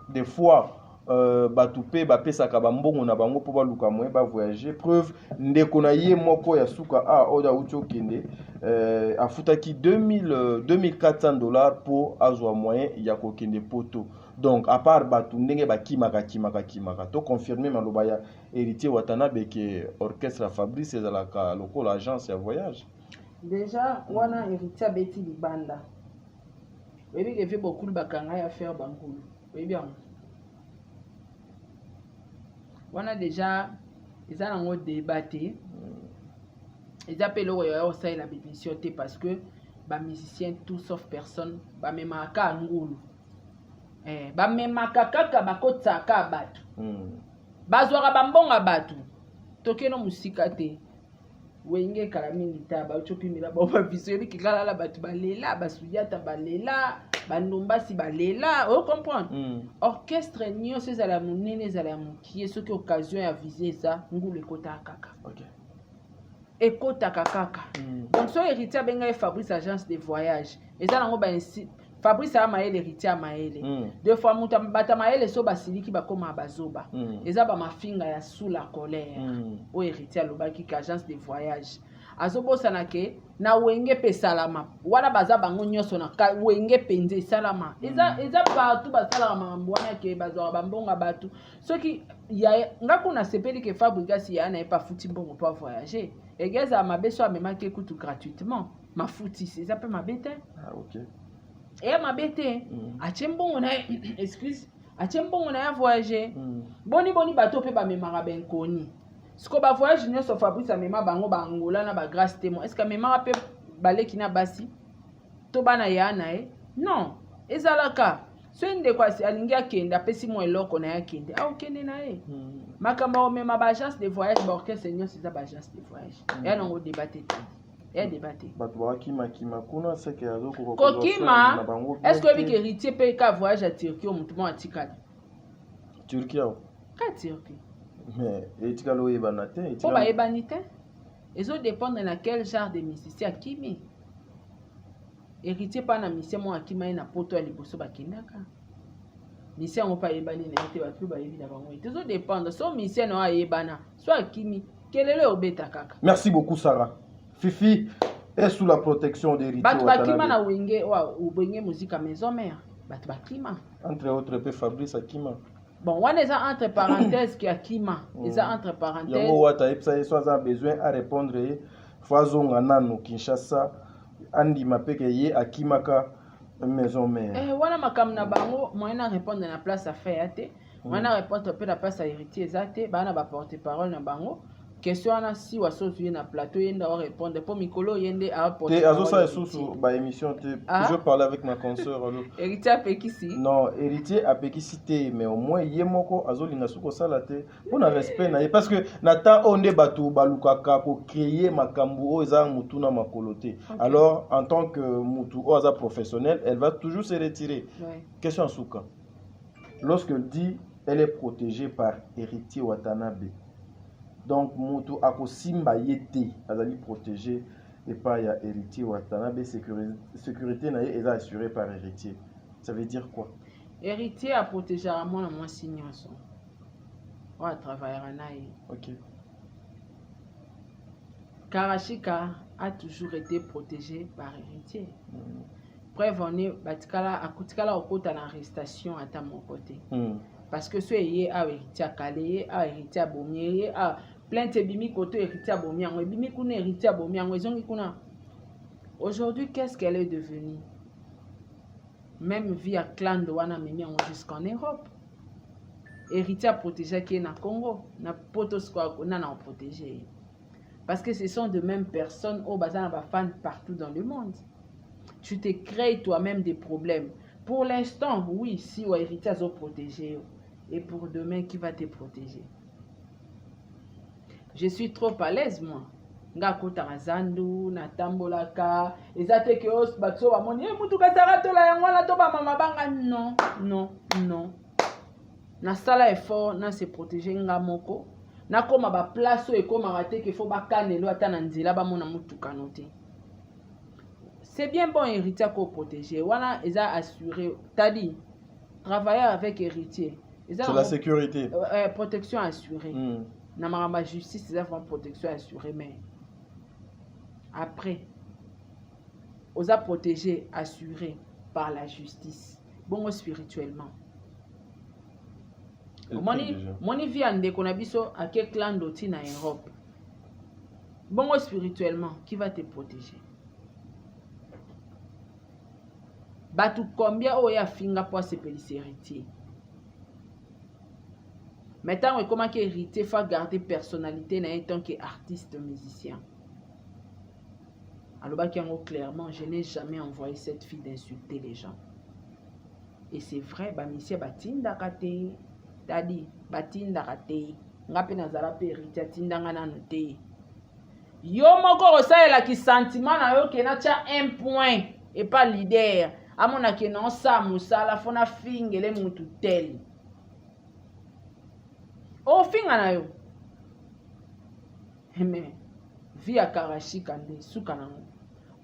des fois batupe bapesaka bambongo na bango po baluka moye ba voyager preuve ndeko na ye moko ya suka oda ucho kende afutaki 2400 $ pour azwa moyen ya kokende poto. Donc à part batu ndenge bakimaka to confirmer maloba ya héritier Watanabe que orchestre Fabrice ezalaka lokola agence ya voyage. Déjà wana héritier beti libanda. Webi ke fait beaucoup bakanga ya faire bangulu. Oui bien. On a déjà ils ont débattu ils appellent au ça la bénédiction parce que les musiciens tout sauf personne ba memaka ngulu ba memaka kaka bakotsa ka batu bazwaka bambonga batu tokeno musika te wenge kala minita ba chopimila ba vision kikala la batu balela basuyata balela bandombasi balela o comprendre orchestre nyo c'est à la monene za la mukie ce qui occasion ya viser ça ngulu ekota kaka ekota kaka donc so héritier benga Fabrice agence de voyage eza nango ba Fabrice a maele héritier maele deux fois muta bata maele so basiliki bakoma bazoba eza ba mafinga ya sous la colère o héritier lobaki ka agence de voyage azobosana ke na wenge pe salama wana baza bango nyoso na wenge penze salama eza batu basalama mbwana ke bazwa bambonga batu soki ya ngakuna sepeli ke Fabregas ya na pas futi mbongo pour voyager egeza mabeso amemaki kutu gratuitement mafuti c'est ça peut mabete OK et mabete achembongo na excuse achembongo na ya voyager boni bato pe ba memara ben koni. Ce qu'on va voyager nous sur Fabrice amema bango ba Angola na ba grâce témoin. Est-ce que amema pe baleki na basi to bana ya na non ezalaka so inde kwa si alingia kenda pesi mo eloko na ya kende au kende na makamba o mema ba agence de voyage ba orchestre seigneur c'est ba agence de voyage et on va débattre bato bakima kuna c'est que azoko kokima est-ce que bi héritier pe ka voyage à Turquie au mutumo atikali Turquie ka Turquie mais etikalo ebanate etikalo ba ebanite ezo dépendre na quel genre de musicien kimi héritier pa na musicien mo akima na poto ya liboso bakendaka musicien mo pa ebani na ete bato ba yebi na bango ezo dépendre so musicien no ayebana so akimi kelele obeta kaka. Merci beaucoup Sarah. Fifi est sous la protection d'Héritier Batu Watanabe. bakima na wenge ou benge musique à maison mère. Batu bakima. Entre autres pe Fabrice Akima. Bon, on est entre parenthèses qui Akima. Ils entre parenthèses. Yango wata epsa soit a besoin à répondre Fazonga nano Kinshasa andi mapeke ye Akimaka maison mère. Wana makam na bango moyena répondre na place à faire te. Moyena répondre pe la place à héritier zate, bana ba porte-parole na bango. Question ana si waso tuye na plateau yenda wa répondre pour mikolo yende a porte. Te azo sa sous ba émission te je parle avec ma consoeur allo. Héritier apekisi. Non, héritier apekisi te mais au moins yemoko azo linga suko sala te. Pour na respect na parce que nata onde batu balukaka ko créer makambu o eza mutu na makolote. Alors en tant que mutu o eza professionnel, elle va toujours se retirer. Ouais. Question Souka. Lorsqu'elle dit elle est protégée par Héritier Watanabe. Donc, Moutou Akosimba Yete, Azali protégé et pas ya Héritier Watanabe, sécurité est assurée par Héritier. Ça veut dire quoi? Héritier a protégé à moi signe son. On va travailler en aïe. Ok. Karashika a toujours été protégé par Héritier. Preuve on est batikala akutikala okota na arrestation à mon côté. Parce que ce est à Héritier à Calais, à Héritier à Bomier, à plainte bimi koto Héritier à Bomier, bimi kuna Héritier à Bomier, kuna. Aujourd'hui, qu'est-ce qu'elle est devenue? Même via clan de wana mimi jusqu'en Europe. Héritier a protégé qui est na Congo, na Potosqua na protégé. Parce que ce sont de mêmes personnes au bazar na fans partout dans le monde. Tu te crées toi-même des problèmes. Pour l'instant, oui, si ou héritier a protégé. Et pour demain, qui va te protéger? Je suis trop à l'aise, moi. Nga kota razandu, na tambolaka, ezate ke os batso ba moni, mutu kasara to la yango la to ba mama banga non, non, non. Na sala effort, na se protéger nga moko. Na koma ba place e koma rate ke fo ba kanelo ata na nzela ba mona mutu kanote. C'est bien bon héritier qu'on protège. Voilà, ils ont assuré. T'as dit, travailler avec héritier. C'est la sécurité. Protection assurée. Dans ma justice, ils ont protection assurée. Mais après, ils ont protégé, assuré par la justice. Bon, spirituellement. Mon vie en déconabiso à quel clan d'outil en Europe. Bon, spirituellement, qui va te protéger? Batu combien oya finga pour se pélisser héritier. Maintenant, comment que héritier faut garder personnalité en tant qu'artiste musicien. Alors clairement, je n'ai jamais envoyé cette fille d'insulter les gens. Et c'est vrai, bah monsieur batinda kate, t'as dit batinda kate, ngape nazara pe héritier tinda ngana noté. Yo moko osala ki sentiment na yo ke na tia 1 point et pas leader. Amona ke non sa musala fona fingele mutu tel. O finga na yo. Mais via Karashika nde suka nango.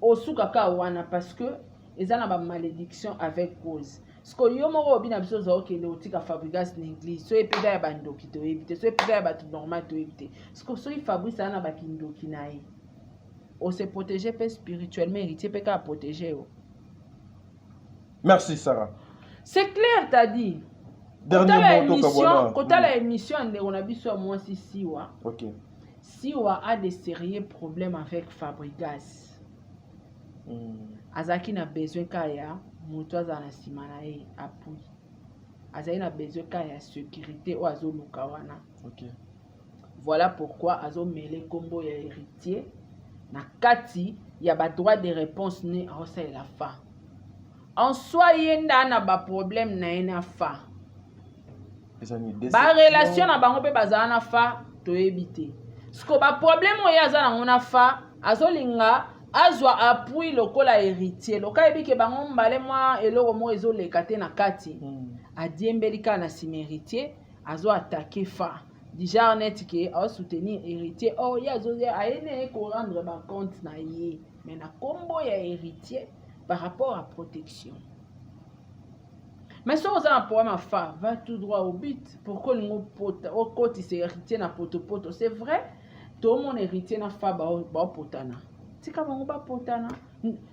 O suka ka wana parce que ezana ba malédiction avec cause. Sko yo moko obina biso za okende otika Fabrice n'église. So epeza ya bandoki to ebite, so epeza ya batu normal to ebite. Sko so Fabrice ana ba kindoki nae. O se protéger pe spirituellement, héritier pe ka protéger o. Merci Sarah. C'est clair, t'as dit. Dernier mot, quand tu as la émission, on a vu sur moi si Siwa. Ok. Siwa a des sérieux problèmes avec Fabregas. Azaki n'a besoin kaya, Moutouaza na simanae appui. Azaki n'a besoin kaya sécurité ou azo lukawana. Ok. Voilà pourquoi azo mêlé combo ya héritier. Na kati, y a ba droit de réponse né à ça la fa. En soi, yenda na ba problème na ena fa. Ba relation na bango pe bazana na fa to ebité. Sko ba problème o yaza na ngona fa, azolinga azwa appui lokola héritier. Loka ebike bango mbale mwa eloko mo ezo lekate na kati. Adiembelika na sim héritier, azo attaquer fa. Déjà net que a soutenir héritier. Oh yazo aene ko rendre ba compte na ye. Mais na combo ya héritier par rapport à protection. Mais si on a un problème à faire, va tout droit au but. Pourquoi nous côté c'est héritier na poto. C'est vrai to mon héritier na fa ba potana tika bango ba potana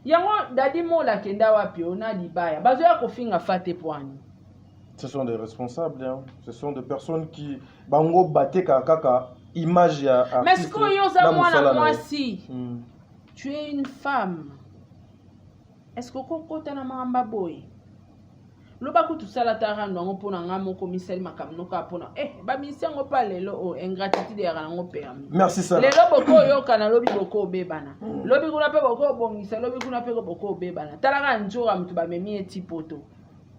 yango dadi mo la kenda wapi ona libaya bazo ya kofinga fate poani. Ce sont des responsables, hein. Ce sont des personnes qui bango batte kaka image ya artiste. Mais ce que yo za mwana mwasi tu es une femme, est-ce que kokota na mamba boy loba kutu sala tarando ngo pona ngamo ko misali makamno ka pona ba misengo pa lelo o ingratitude ya ngo permis. Merci ça. Lelo boko yo kana lobi boko bebana. Lobi kuna pe boko bongisa lobi kuna pe boko bebana. Talaka njora mtu ba memi eti poto.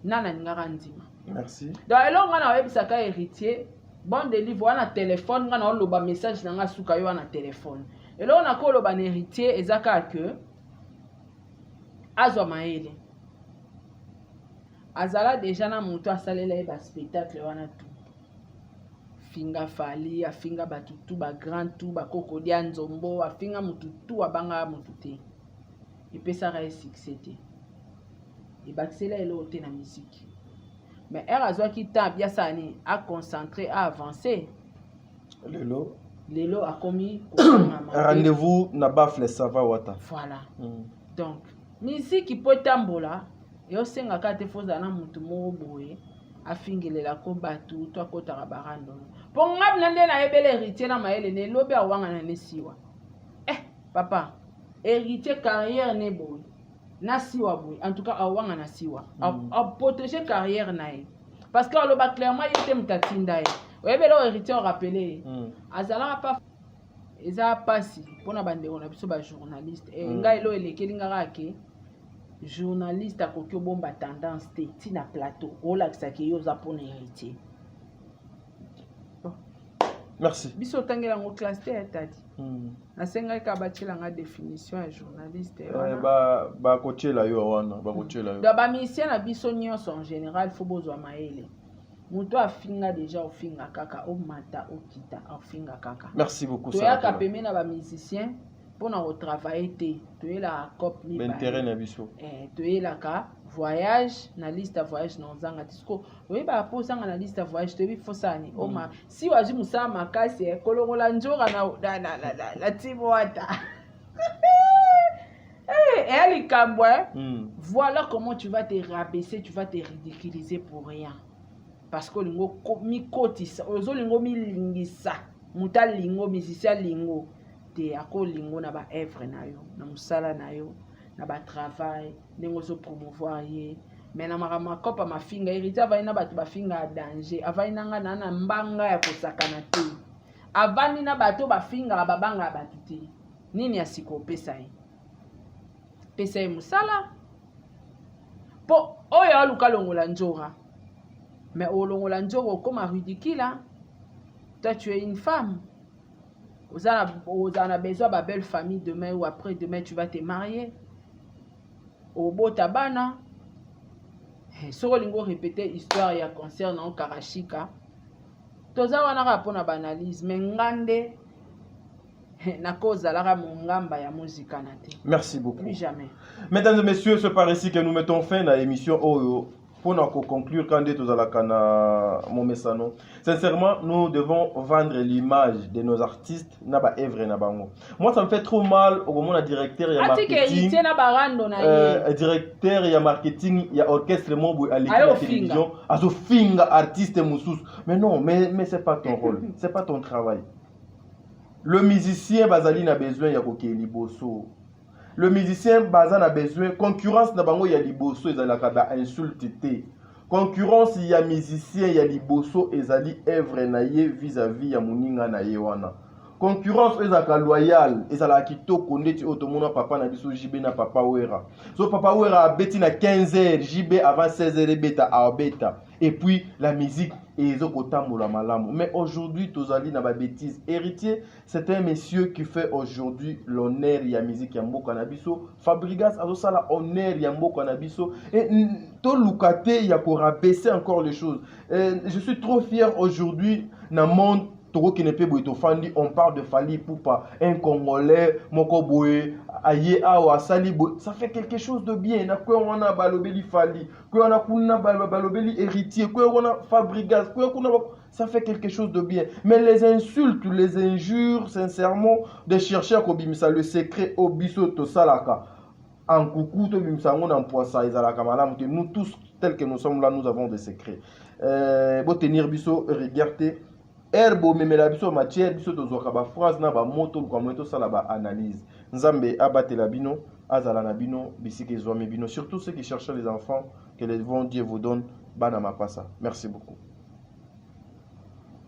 Nana ngaka ndima. Merci. Donc elo ngana webisa ka héritier bon délivre wana téléphone ngana o loba message na nga suka yo na téléphone. Elo na ko loba na héritier ezaka que azwa maele. Azala déjà na mutu asalela ba spectacle wana tu finga fali afinga batutu ba grand tu ba kokodia nzombo afinga mutu tu abanga mutu te ipesa ra succès te ibakisela elo te na musique mais er azwa ki ta bia sani a concentrer a avancer lelo a komi rendez-vous na bafle sava wata voilà donc musique peut tambola yo senga kate foza na mutu mo boye afingelela ko batu to akotaka barando ponga blende na ebele héritier na maele ne lobi awanga na nesiwa papa héritier carrière ne boye na siwa boye en tout cas awanga na siwa a protéger carrière na ye parce que aloba clairement yete mutatinda ye oyebele o héritier o rappeler azala pa eza pasi pona bandeko na biso ba journaliste ngai lo elekeli ngaka ke journaliste a koki bomba tendance te tina plateau olakisa ke yo za pona héritier. Merci. Biso tangela ngo classe te tadi. Nasenga ka batila nga définition ya journaliste ba kochela yo wana ba kochela yo. Da ba mission na biso nyonso en général faut bozwa maele. Muto afinga déjà ofinga kaka o mata o kita ofinga kaka. Merci beaucoup ça. To ya ka peme na ba musicien pour na retravailler te to la cop ni ba l'intérêt na biso to la ka voyage na liste ya voyage na nzanga tisiko oui ba posanga na liste ya voyage to bi fosani o ma si waji musa makasi kolongola njora na la tibo wata elle kambwe voilà comment tu vas te rabaisser, tu vas te ridiculiser pour rien parce que lingo mi kotisa ozo lingo mi lingisa muta lingo musicien lingo te ako lingo na ba œuvre na yo na musala na yo na ba travail ndenge so promouvoir ye mais na makama kopa mafinga héritier avani na bato bafinga danger avani nanga na mbanga ya kosakana te avani na bato bafinga babanga bato te nini asiko pesa ye musala po oyo aluka longola njora mais olongola njora okoma ridicule toi tu es une femme. Vous en avez besoin de ma belle famille demain ou après-demain, tu vas te marier. Au beau tabana. Soro lingo répéter histoire ya concernant Karashika. Toza wana rapport na banalise mais ngande na cause la mongamba ya musique na te. Merci beaucoup. Plus jamais. Mesdames et messieurs, c'est par ici que nous mettons fin à l'émission Oyo. Pour nous conclure, quand nous allons mon message, sincèrement, nous devons vendre l'image de nos artistes. Moi, ça me fait trop mal au moment où directeur et marketing, directeur et marketing, il y a orchestre mobile à la télévision, à ce finga artiste moussous. Mais non, mais c'est pas ton rôle, c'est pas ton travail. Le musicien Bazali a besoin il y a kokeli bosso. Le musicien Bazan a besoin concurrence na bango ya liboso ezali ka insulte te. Concurrence ya musicien ya liboso ezali œuvre na ye vis-à-vis ya muninga na ye wana. Concurrence ezaka loyal ezala kitoko ndeti otomona papa na biso JB na papa Wera. So papa Wera beti na 15h JB avant 16h beta a beta. Et puis la musique ezokotambola malamu. Mais aujourd'hui tozali na ba bêtise. Héritier, c'est un monsieur qui fait aujourd'hui l'honneur ya musique ya mboka na biso. Fabrigas azosala honneur ya mboka na biso et to lukate ya ko rabaisser encore les choses. Je suis trop fier aujourd'hui na monde Toko qui ne peut pas Fandi, on parle de Fali Poupa, un Congolais, Moko Boé, Aye Awa, Sali Boé. Ça fait quelque chose de bien. Quoi on a Balobeli Fali, quoi on a Kuna Balobeli héritier, quoi on a Fabregas, quoi on a. Ça fait quelque chose de bien. Mais les insultes, les injures, sincèrement, de chercher à Kobimisa, le secret au Bisoto Salaka. En coucou, nous tous, tels que nous sommes là, nous avons des secrets. Pour tenir biso, regarder. Herbo memela biso matière biso tozoka ba phrase na ba moto kwa moto sala ba analyse. Nzambe abatela bino, azala na bino, bisike zoame bino. Surtout ceux qui cherchent les enfants, que le bon Dieu vous donne. Bana mapasa. Merci beaucoup.